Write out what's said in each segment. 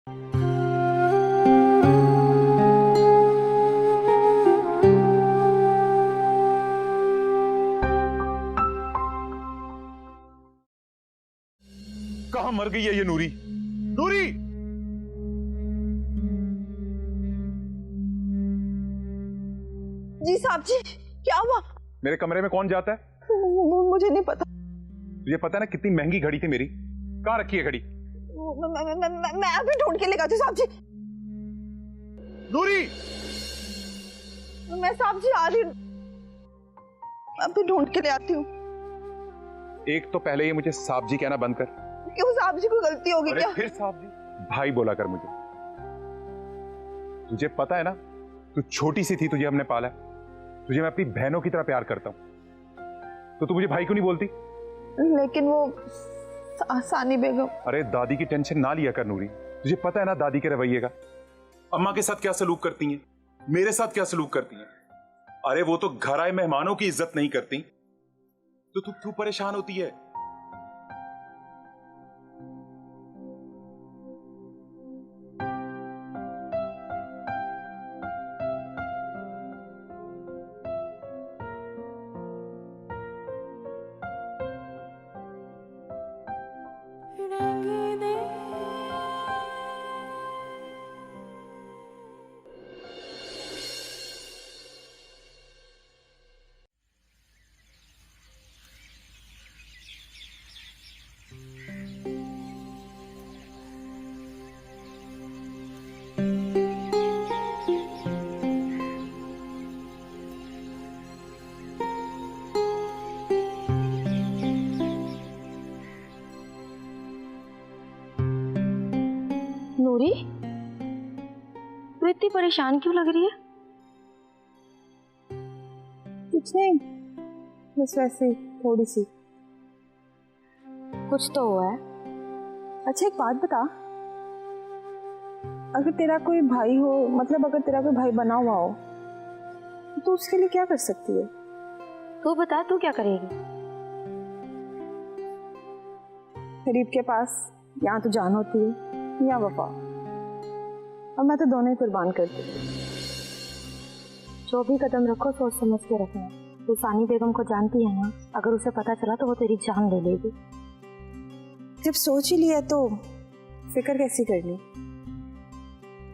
कहां मर गई है ये नूरी? नूरी! जी साहब जी, क्या हुआ? मेरे कमरे में कौन जाता है? मुझे नहीं पता। तुझे पता है ना कितनी महंगी घड़ी थी मेरी? कहां रखी है घड़ी? मैं अभी ढूंढ के लेकर आती हूँ साहब जी। नूरी! मैं साहब जी आ रही हूँ, अभी ढूंढ के ले आती हूँ। एक तो पहले ये मुझे साहब जी कहना बंद कर। क्यों साहब जी, कोई गलती होगी अरे क्या? फिर साहब जी भाई बोला कर मुझे। तुझे पता है ना, तू छोटी सी थी, तुझे हमने पाला है। तुझे मैं अपनी बहनों की तरह प्यार करता हूं, तो तू मुझे भाई क्यों नहीं बोलती? लेकिन वो सानी बेगम। अरे दादी की टेंशन ना लिया कर नूरी। तुझे पता है ना दादी के रवैये का। अम्मा के साथ क्या सलूक करती हैं, मेरे साथ क्या सलूक करती हैं। अरे वो तो घर आए मेहमानों की इज्जत नहीं करती, तो तू क्यों परेशान होती है? नूरी, तू इतनी परेशान क्यों लग रही है? कुछ नहीं, बस वैसे थोड़ी सी। कुछ तो हुआ है। अच्छा एक बात बता, अगर तेरा कोई भाई हो, मतलब अगर तेरा कोई भाई बना हुआ हो, तो उसके लिए क्या कर सकती है? तू बता, तू क्या करेगी? गरीब के पास यहाँ तो जान होती है या वफा, और मैं तो दोनों ही कुर्बान करती हूँ। जो भी कदम रखो सोच समझ के रखना। तू सानी बेगम को जानती है ना, अगर उसे पता चला तो वो तेरी जान ले लेगी। जब सोच ही लिया तो फिक्र कैसी करनी।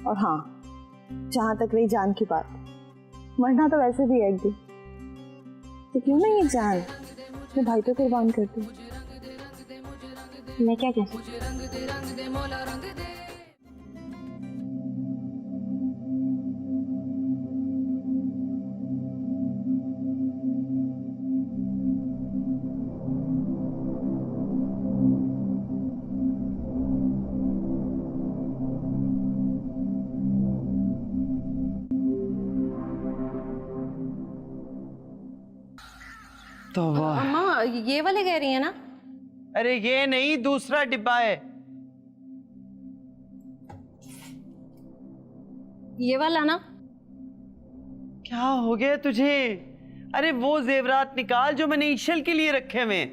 और हाँ, जहां तक रही जान की बात, मरना तो वैसे भी है एक दिन, तो क्यों ना ये जान अपने भाई पे कुर्बान कर दूं। मैं क्या कह सकती? तो वाह। अम्मा ये वाले कह रही है ना? अरे ये नहीं, दूसरा डिब्बा है। ये वाला ना? क्या हो गया तुझे? अरे वो जेवरात निकाल जो मैंने ईशल के लिए रखे हुए।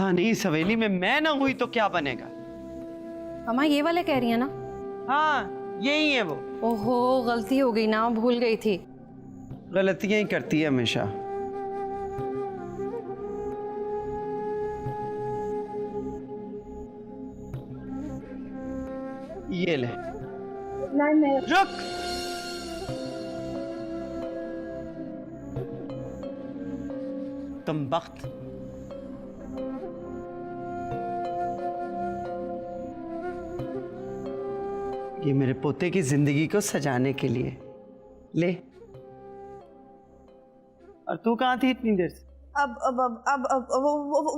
नहीं सवेली में मैं ना हुई तो क्या बनेगा? अम्मा ये वाले कह रही है ना? हाँ यही है वो। ओहो, गलती हो गई ना, भूल गई थी। गलतियां ही करती है हमेशा। ये ले। नहीं रुक। तुम वक्त ये मेरे पोते की जिंदगी को सजाने के लिए ले। और तू कहाँ थी इतनी देर से? अब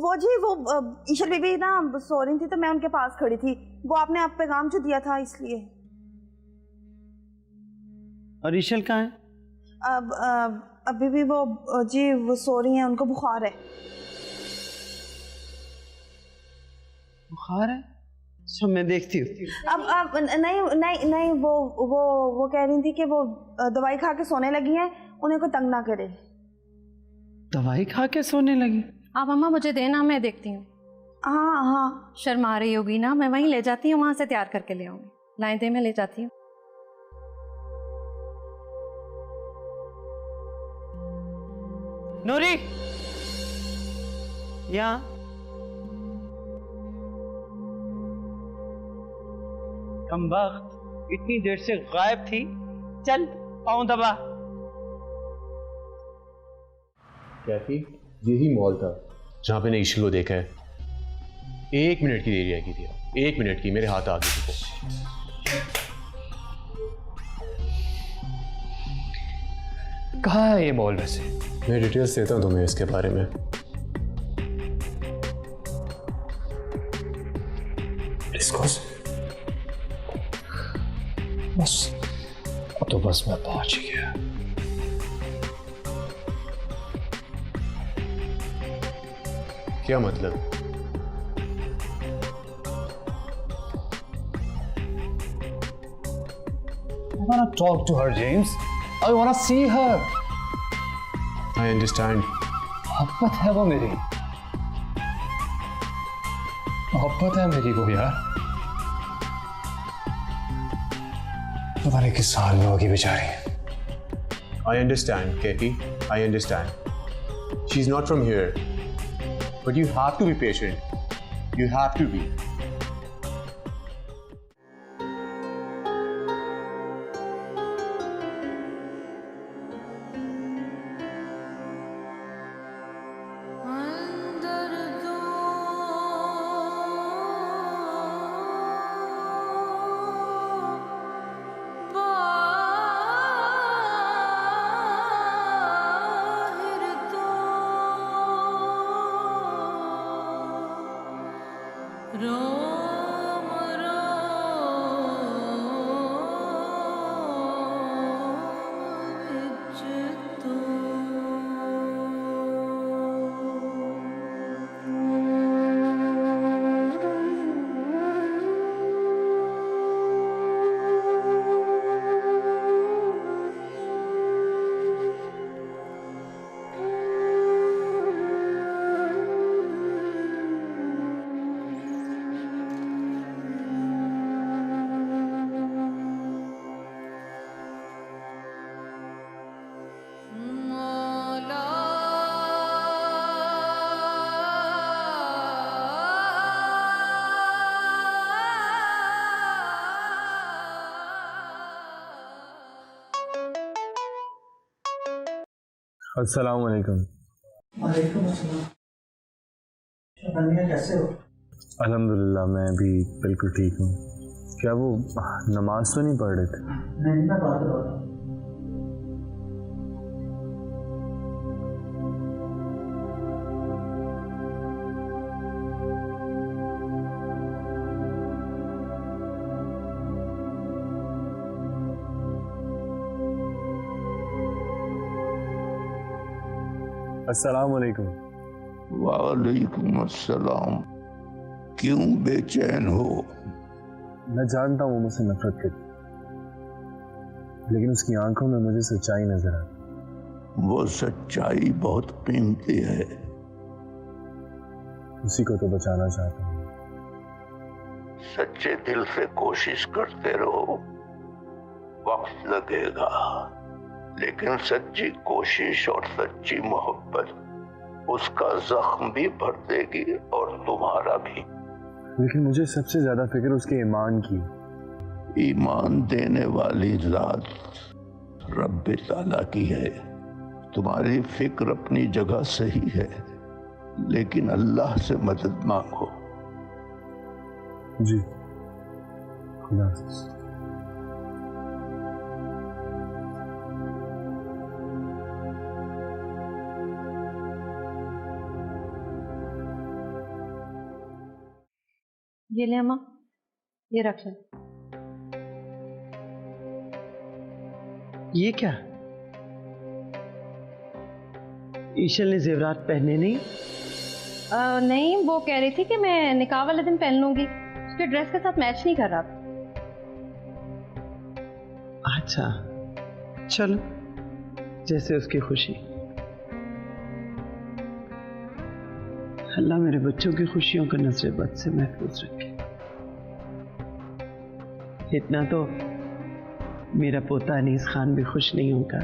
वो जी, वो ईशल बीबी ना सो रही थी, तो मैं उनके पास खड़ी थी। वो आपने आप पैगाम जो दिया था इसलिए। और ईशल कहाँ है? अभी भी वो जी वो सो रही हैं, उनको बुखार है। बुखार है? अच्छा मैं देखती हूँ। अब नहीं नहीं नहीं, वो कह रही थी कि वो दवाई खा के सोने लगी हैं, उन्हें कोई तंग ना करे। दवाई खा के सोने लगी। आप अम्मा मुझे देना, मैं देखती हूँ। हाँ हाँ, शर्मा रही होगी ना, मैं वहीं ले जाती हूँ, वहां से तैयार करके ले आऊंगी। लाइन दे, मैं ले जाती हूँ। नूरी, यहाँ। कमबख्त, इतनी देर से गायब थी। चल पाँव दबा। कैफी, यही मॉल था जहाँ पे ने ईशल को देखा है। 1 मिनट की देरी आई थी, 1 मिनट की, मेरे हाथ आ गई थी। कहाँ है ये मॉल वैसे? मैं डिटेल्स देता हूँ तुम्हें इसके बारे में। बस अब तो बस मैं पहुंच गया। क्या मतलब? I wanna talk to her, James. I wanna see her. I understand. मोहब्बत है वो मेरी, मोहब्बत है मेरी वो यार। पता नहीं किस हाल में होगी बेचारी। I understand, Katie. I understand. She's not from here. But you have to be patient. You have to be. अस्सलाम वालेकुम। वालेकुम अस्सलाम। शबनिया कैसे हो? अल्हम्दुलिल्लाह, मैं भी बिल्कुल ठीक हूँ। क्या वो नमाज तो नहीं पढ़ रहे थे? नहीं, मैं बात कर रहा था। अस्सलाम वालेकुम। वालेकुम अस्सलाम। क्यों बेचैन हो? मैं जानता हूँ वो मुझसे नफरत करती, लेकिन उसकी आंखों में मुझे सच्चाई नजर आती। वो सच्चाई बहुत कीमती है। उसी को तो बचाना चाहता हूँ। सच्चे दिल से कोशिश करते रहो, वक्त लगेगा, लेकिन सच्ची कोशिश और सच्ची मोहब्बत उसका जख्म भी भर देगी और तुम्हारा भी। लेकिन मुझे सबसे ज्यादा फिक्र उसके ईमान की। ईमान देने वाली जात रब्बे ताला की है। तुम्हारी फिक्र अपनी जगह सही है, लेकिन अल्लाह से मदद मांगो। जी, खुदा हाफिज़। ये ले अम्मा, ये रख ले। ये क्या? ईशल ने जेवरात पहने नहीं? नहीं, वो कह रही थी कि मैं निकाह वाले दिन पहन लूंगी, उसके ड्रेस के साथ मैच नहीं कर रहा था। अच्छा, चलो, जैसे उसकी खुशी। अल्लाह मेरे बच्चों की खुशियों को नजर बद से महफूज रखे। इतना तो मेरा पोता अनीस खान भी खुश नहीं होगा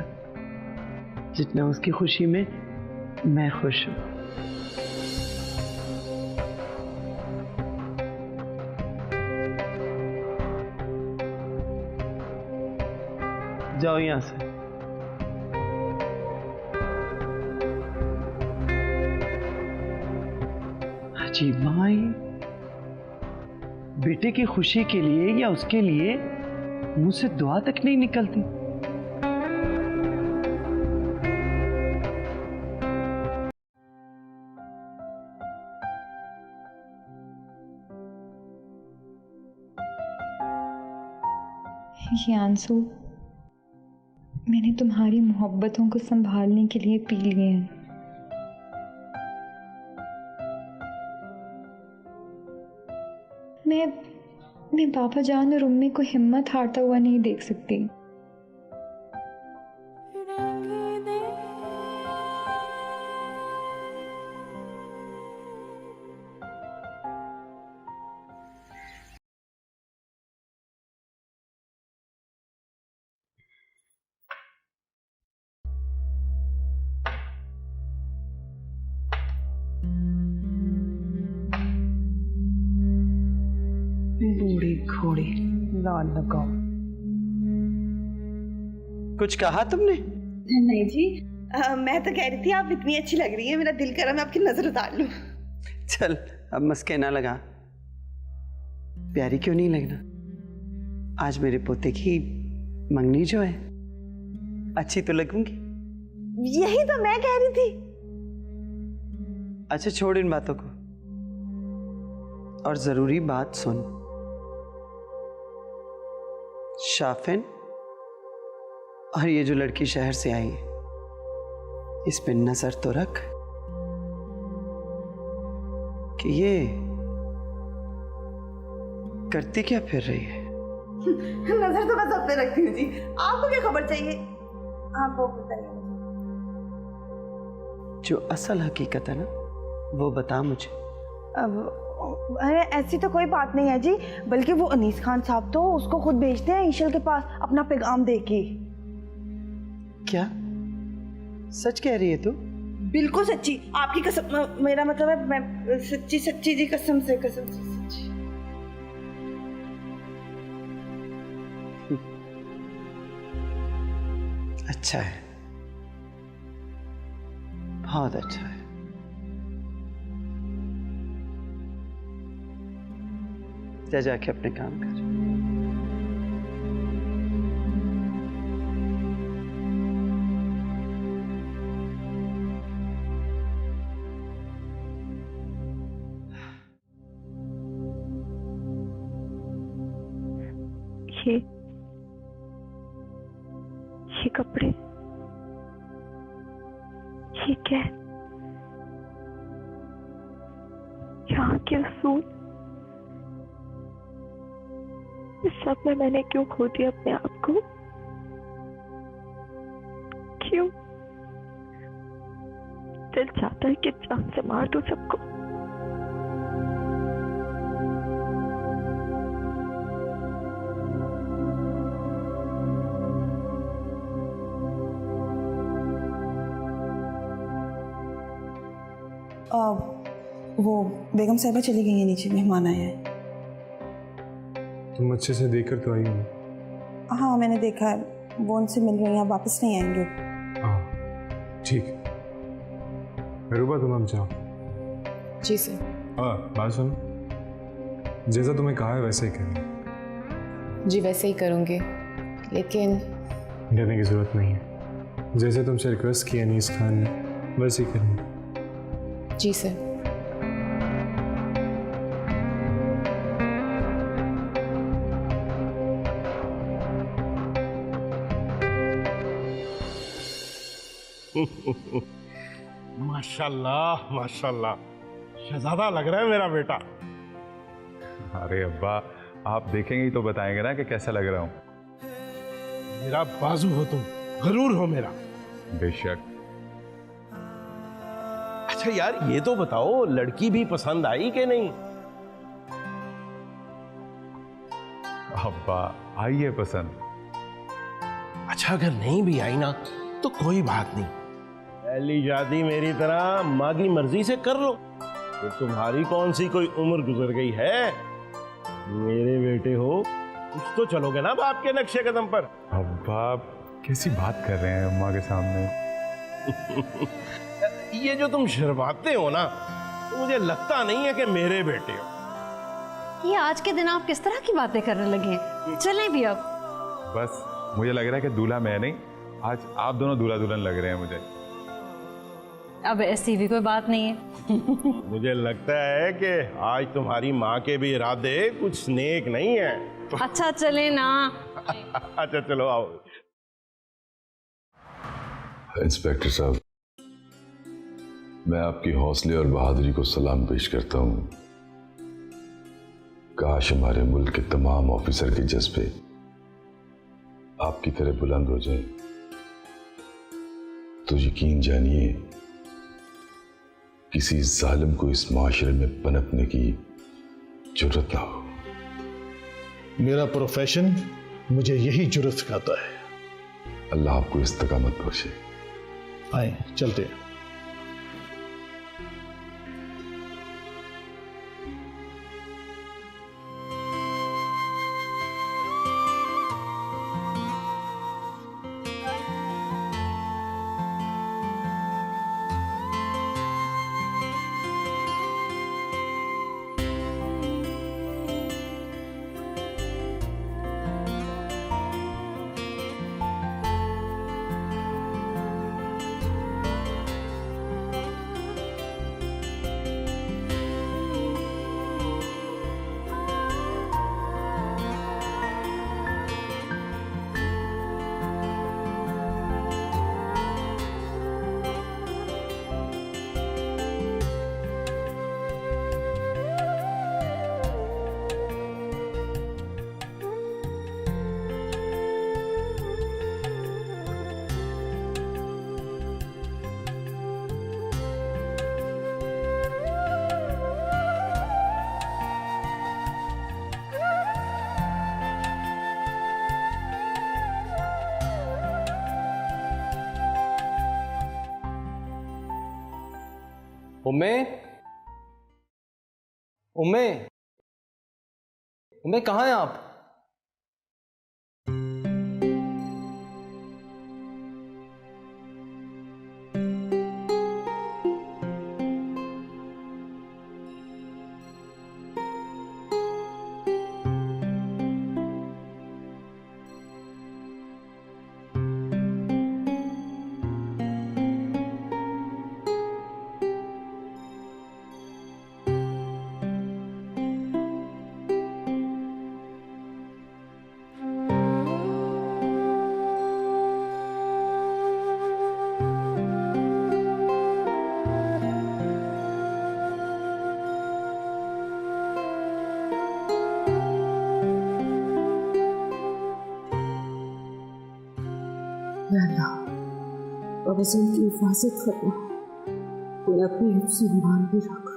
जितना उसकी खुशी में मैं खुश हूं। जाओ यहां से। जी माई, बेटे की खुशी के लिए या उसके लिए मुंह से दुआ तक नहीं निकलती। ये आंसू मैंने तुम्हारी मोहब्बतों को संभालने के लिए पी लिए हैं। मैं बाबा जान और उम्मी को हिम्मत हारता हुआ नहीं देख सकती। बूढ़ी घोड़ी लाल लगाओ। कुछ कहा तुमने? नहीं जी, मैं तो कह रही थी आप इतनी अच्छी लग रही है, मेरा दिल करा मैं आपकी नजर उतार लूं। चल अब मस्के ना लगा, प्यारी क्यों नहीं लगना? आज मेरे पोते की मंगनी जो है, अच्छी तो लगूंगी। यही तो मैं कह रही थी। अच्छा छोड़ इन बातों को और जरूरी बात सुन। शाफिन और ये जो लड़की शहर से आई है, इस पे नजर तो रख कि ये करती क्या फिर रही है। नजर तो मैं सब पे रखती हूँ जी, आपको क्या खबर चाहिए? आप वो बताइए मुझे। जो असल हकीकत है ना वो बता मुझे। अब अरे ऐसी तो कोई बात नहीं है जी, बल्कि वो अनीस खान साहब तो उसको खुद भेजते हैं ईशल के पास अपना पैगाम देके। क्या सच कह रही है तू? बिल्कुल सच्ची, आपकी कसम, मेरा मतलब है मैं सच्ची सच्ची जी, कसम से सच्ची। अच्छा है, बहुत अच्छा है। जा जाके अपने काम कर। ये कपड़े, ये क्या, यहाँ के असूल, इस सब में मैंने क्यों खो दिया अपने आप को? क्यों? दिल चाहता है कि जान से मार दूं सबको। वो बेगम साहिबा चली गई है, नीचे मेहमान आए हैं। तुम अच्छे से देखकर तो आई हो? हाँ मैंने देखा है, वो उनसे मिल रही हैं, वापस नहीं आएंगे। हाँ ठीक है, मेरूबा तुम अब जाओ। जी सर। हाँ बात सुनो, जैसा तुम्हें कहा है वैसा ही करना। जी वैसे ही करूँगी, लेकिन डरने की जरूरत नहीं है। जैसे तुमसे रिक्वेस्ट किया अनीस खान ने वैसे ही करना। जी सर। माशाल्लाह माशाल्लाह, शहजादा लग रहा है मेरा बेटा। अरे अब्बा, आप देखेंगे ही तो बताएंगे ना कि कैसा लग रहा हूँ। मेरा बाजू हो तुम, गरूर हो मेरा। बेशक। अच्छा यार, ये तो बताओ लड़की भी पसंद आई कि नहीं? अब्बा आई है पसंद। अच्छा, अगर नहीं भी आई ना तो कोई बात नहीं, पहली शादी मेरी तरह माँ की मर्जी से कर लो। तो तुम्हारी कौन सी कोई उम्र गुजर गई है? मेरे बेटे हो, कुछ तो चलोगे ना बाप के नक्शे कदम पर। अब्बा कैसी बात कर रहे हैं अम्मा के सामने? ये जो तुम शर्माते हो ना, तो मुझे लगता नहीं है कि मेरे बेटे हो। ये आज के दिन आप किस तरह की बातें करने लगे हैं? चलें भी अब। बस मुझे लग रहा है कि दूल्हा मैं नहीं, आज आप दोनों दूल्हा दुल्हन लग रहे हैं मुझे। अब ऐसी भी कोई बात नहीं है। मुझे लगता है कि आज तुम्हारी माँ के भी इरादे कुछ नेक नहीं है। अच्छा चले ना। अच्छा चलो आओ। इंस्पेक्टर साहब, मैं आपकी हौसले और बहादुरी को सलाम पेश करता हूं। काश हमारे मुल्क के तमाम ऑफिसर के जज्बे आपकी तरह बुलंद हो जाएं, तो यकीन जानिए किसी जालिम को इस माशरे में पनपने की जरूरत ना हो। मेरा प्रोफेशन मुझे यही जुर्रत सिखाता है। अल्लाह आपको इस्तकामत बख्शे। आए चलते हैं। उम्मे, उम्मे, उम्मे कहाँ हैं आप? बस उनकी हिफाजत करना और अपनी हिफ्ज़ ईमान भी रखा।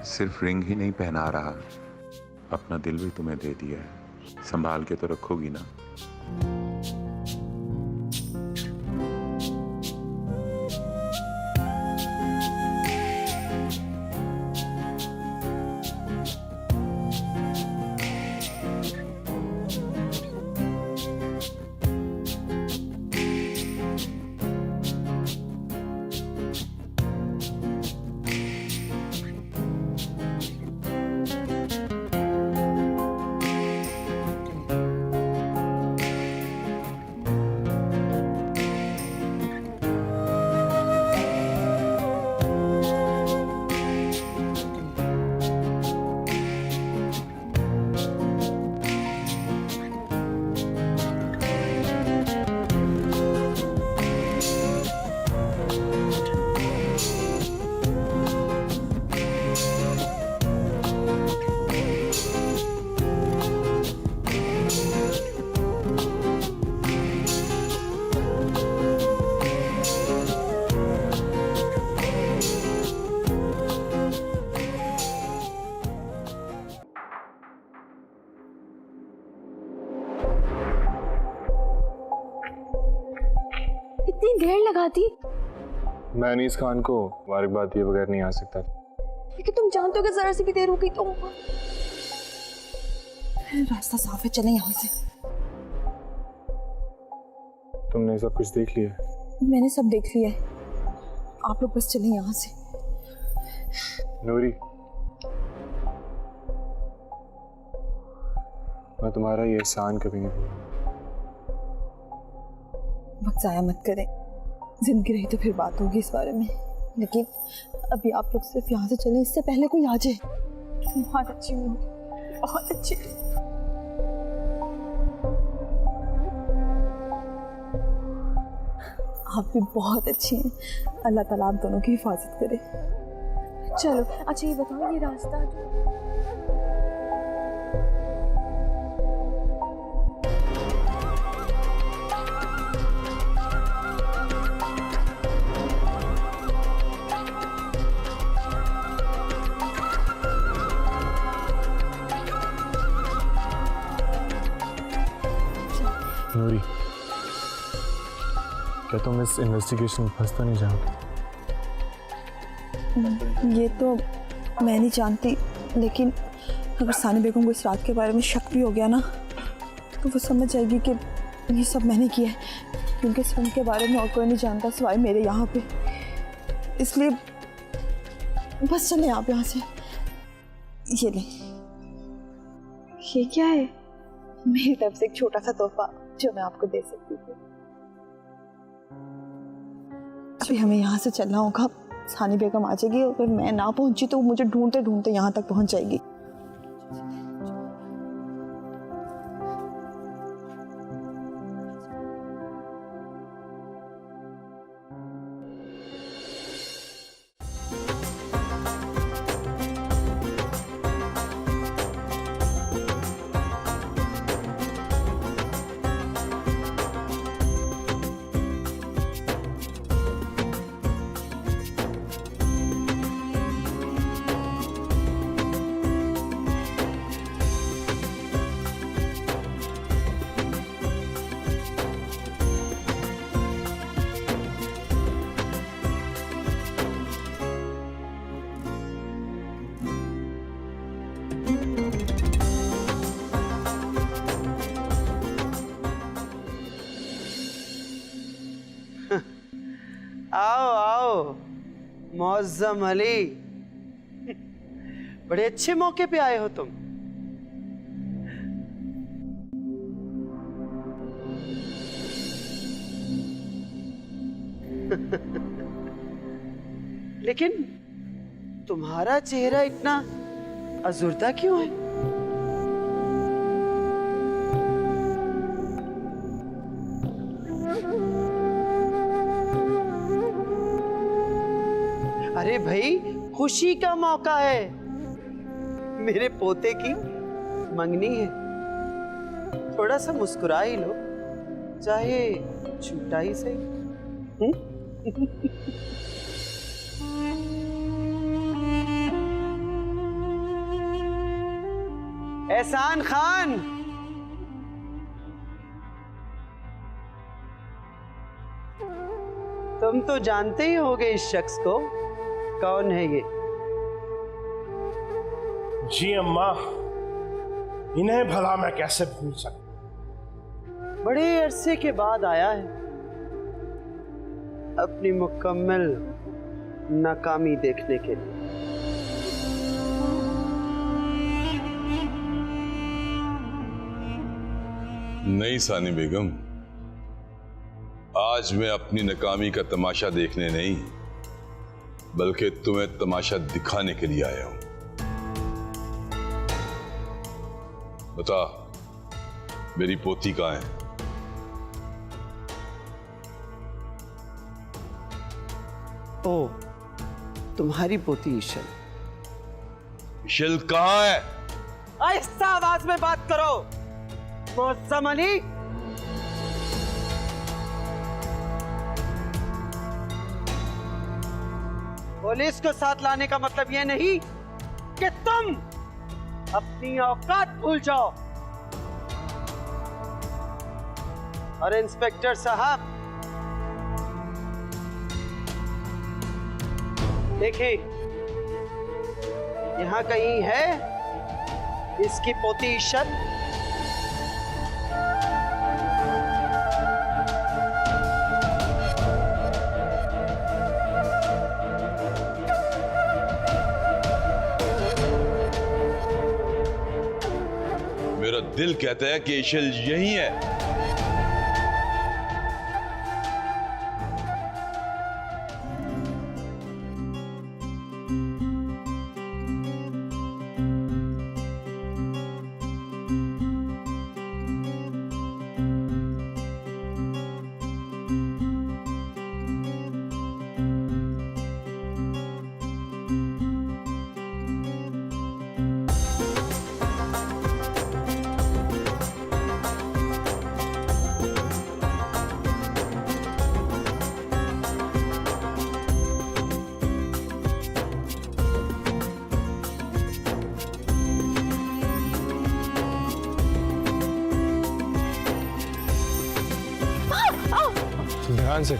सिर्फ रिंग ही नहीं पहना रहा, अपना दिल भी तुम्हें दे दिया है। संभाल के तो रखोगी ना? इतनी देर लगा दी। मैं अनीस खान को मुबारकबाद दिए बगैर नहीं आ सकता। लेकिन तुम जानते हो कि जरा सी भी देर हो गई तो रास्ता साफ है, चले यहाँ से। तुमने सब कुछ देख लिया? मैंने सब देख लिया है, आप लोग बस चले यहाँ से। नूरी, मैं तुम्हारा ये एहसान कभी नहीं भूलूंगा। वक्त जाया मत करें, जिंदगी रही तो फिर बात होगी इस बारे में, लेकिन अभी आप लोग सिर्फ यहाँ से चलें, इससे पहले कोई आ जाए। बहुत अच्छी हूँ, बहुत अच्छी। आप भी बहुत अच्छी हैं, अल्लाह ताला आप दोनों की हिफाजत करे। चलो अच्छा ये बताओ, ये रास्ता जो नूरी, क्या तुम इस इन्वेस्टिगेशन में फंसता नहीं जाओगे? ये तो मैं नहीं जानती, लेकिन अगर सानी बेगम को इस रात के बारे में शक भी हो गया ना, तो वो समझ जाएगी कि ये सब मैंने किया है, क्योंकि इस फिल्म के बारे में और कोई नहीं जानता सिवाय मेरे यहाँ पे। इसलिए बस चले आप यहाँ से। ये ले, ये क्या है? मेरी तरफ से एक छोटा सा तोहफा जो मैं आपको दे सकती थी। अभी हमें यहाँ से चलना होगा, सानी बेगम आ जाएगी, अगर मैं ना पहुंची तो वो मुझे ढूंढते ढूंढते यहाँ तक पहुंच जाएगी। आओ आओ मौज़म अली, बड़े अच्छे मौके पे आए हो तुम। लेकिन तुम्हारा चेहरा इतना अज़ुर्दा क्यों है? अरे भाई, खुशी का मौका है, मेरे पोते की मंगनी है, थोड़ा सा मुस्कुरा ही लो, चाहे छूटा ही सही। एहसान खान, तुम तो जानते ही होगे इस शख्स को, कौन है ये? जी अम्मा, इन्हें भला मैं कैसे भूल सकता। बड़े अरसे के बाद आया है, अपनी मुकम्मल नाकामी देखने के लिए। नहीं सानी बेगम, आज मैं अपनी नाकामी का तमाशा देखने नहीं, बल्कि तुम्हें तमाशा दिखाने के लिए आया हूं। बता, मेरी पोती कहाँ है? ओ, तुम्हारी पोती ईशल। ईशल कहाँ है? आहिस्ता आवाज में बात करो मुअज्जम अली। पुलिस को साथ लाने का मतलब यह नहीं कि तुम अपनी औकात भूल जाओ। और इंस्पेक्टर साहब, देखिए, यहां कहीं है इसकी पोती ईशल? मेरा दिल कहता है कि ईशल यही है। ध्यान से।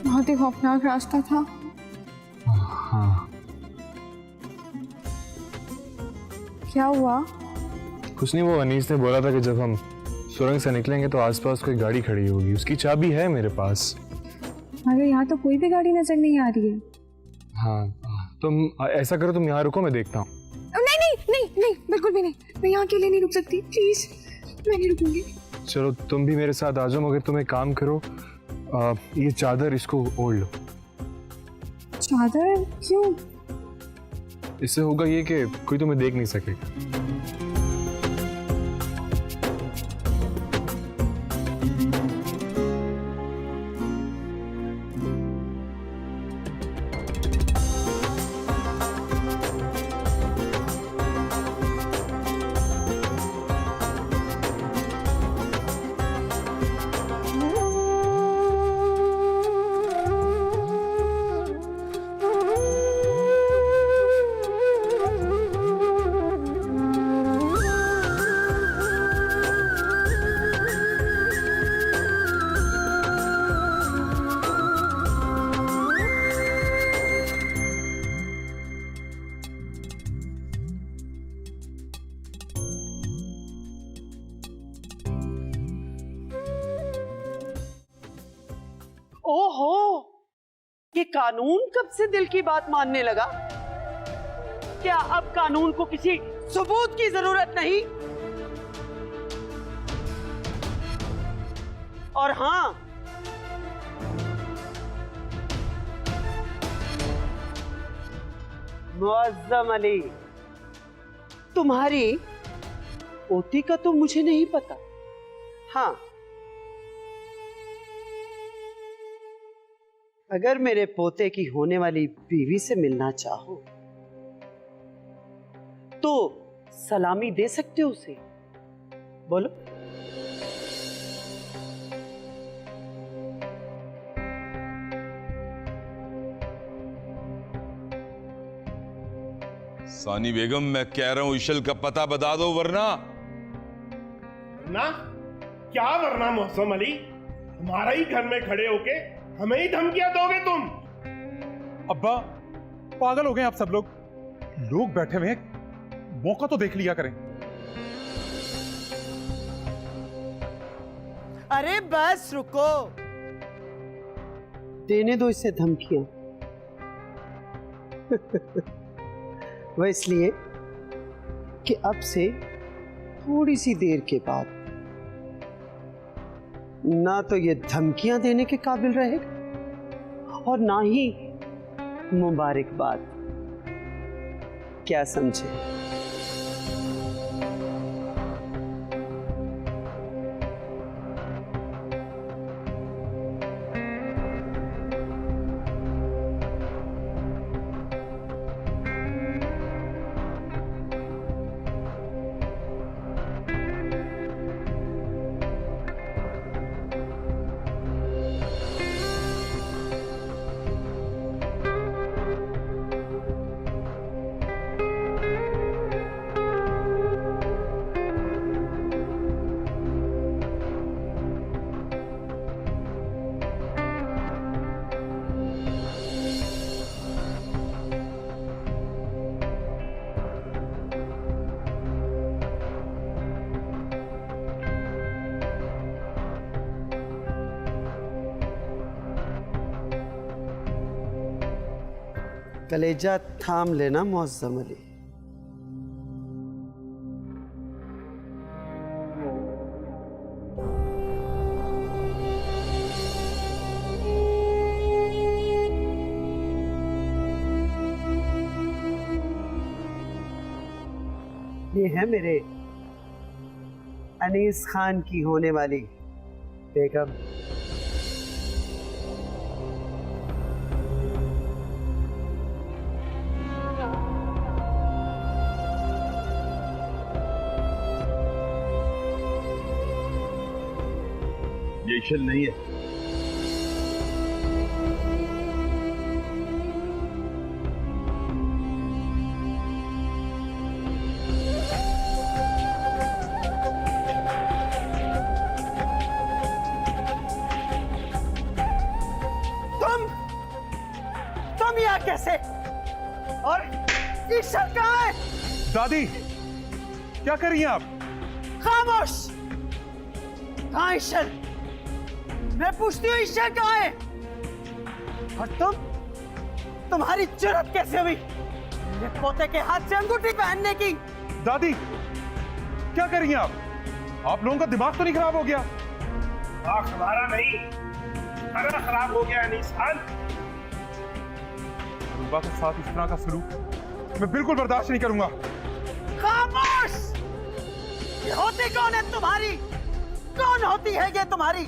बहुत ही खौफनाक रास्ता था। हाँ, क्या हुआ? कुछ नहीं, वो अनीस ने बोला था कि जब हम सुरंग से निकलेंगे तो आसपास कोई गाड़ी खड़ी होगी, उसकी चाबी है मेरे पास। मगर यहाँ तो कोई भी गाड़ी नजर नहीं आ रही है। हाँ, तुम ऐसा करो, तुम यहाँ रुको, मैं देखता हूँ। नहीं नहीं नहीं नहीं, बिल्कुल भी नहीं, मैं यहाँ अकेले नहीं रुक सकती, प्लीज, मैं नहीं रुकूंगी। चलो तुम भी मेरे साथ आ जाओ, मगर तुम एक काम करो, ये चादर इसको ओढ़ लो। चादर क्यों? इससे होगा ये कि कोई तुम्हें देख नहीं सकेगा। ओहो, ये कानून कब से दिल की बात मानने लगा? क्या अब कानून को किसी सबूत की जरूरत नहीं? और हां, मुअज्जम अली, तुम्हारी पोती का तो मुझे नहीं पता। हाँ, अगर मेरे पोते की होने वाली बीवी से मिलना चाहो तो सलामी दे सकते हो उसे। बोलो। सानी बेगम, मैं कह रहा हूं इशल का पता बता दो, वरना ना क्या वरना मौसम अली, हमारा ही घर में खड़े होके हमें ही धमकियां दोगे तुम? अब्बा पागल हो गए आप सब लोग बैठे हुए हैं, मौका तो देख लिया करें। अरे बस रुको, देने दो इसे धमकियां। वह इसलिए कि अब से थोड़ी सी देर के बाद ना तो ये धमकियां देने के काबिल रहेगा और ना ही मुबारकबाद। क्या समझे? कलेजा थाम लेना मौसम अली। ये है मेरे अनीस खान की होने वाली बेगम। ये इशल नहीं है। तुम यहाँ कैसे? और इशल कहाँ है? दादी क्या कर रही हैं आप? खामोश। कहाँ इशल? मैं पूछती हूँ इशल कहाँ है? और तुम्हारी जुर्रत कैसे हुई मेरे पोते के हाथ से अंगूठी पहनने की? दादी क्या कर रही हैं आप लोगों का दिमाग तो नहीं खराब हो गया? हमारा नहीं, हमारा खराब हो गया अनीस खान। रूबा के साथ इस तरह का सलूक मैं बिल्कुल बर्दाश्त नहीं करूंगा। खामोश। ये होती कौन है तुम्हारी? कौन होती है ये तुम्हारी?